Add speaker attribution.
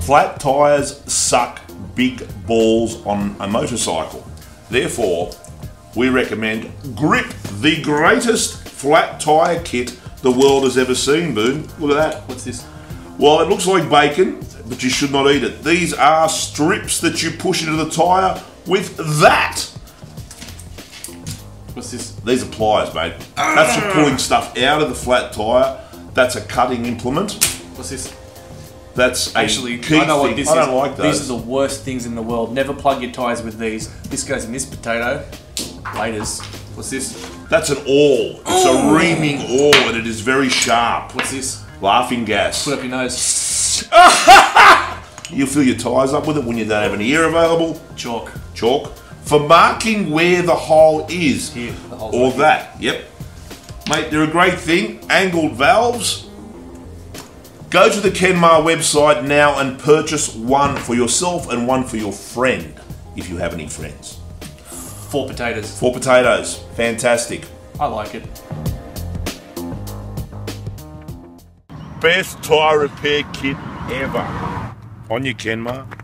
Speaker 1: Flat tyres suck big balls on a motorcycle. Therefore, we recommend Gryyp, the greatest flat tyre kit the world has ever seen, Boone. Look at that.
Speaker 2: What's this?
Speaker 1: Well, it looks like bacon, but you should not eat it. These are strips that you push into the tyre with that.
Speaker 2: What's this?
Speaker 1: These are pliers, mate. That's for pulling stuff out of the flat tyre. That's a cutting implement.
Speaker 2: What's this?
Speaker 1: That's
Speaker 2: Actually,
Speaker 1: key
Speaker 2: I know what
Speaker 1: thing.
Speaker 2: this
Speaker 1: I
Speaker 2: is.
Speaker 1: don't like those.
Speaker 2: These are the worst things in the world. Never plug your tyres with these. This goes in this potato. Laters. What's this?
Speaker 1: That's an awl. It's a reaming awl and it is very sharp.
Speaker 2: What's this?
Speaker 1: Laughing gas.
Speaker 2: Put up your nose.
Speaker 1: You fill your tyres up with it when you don't have any air available.
Speaker 2: Chalk.
Speaker 1: Chalk. For marking where the hole is.
Speaker 2: Here, the hole's
Speaker 1: Or
Speaker 2: right
Speaker 1: that. Yep. Mate, they're a great thing. Angled valves. Go to the Kenmar website now and purchase one for yourself and one for your friend, if you have any friends.
Speaker 2: 4 potatoes.
Speaker 1: 4 potatoes. Fantastic.
Speaker 2: I like it.
Speaker 1: Best tyre repair kit ever. On your Kenmar.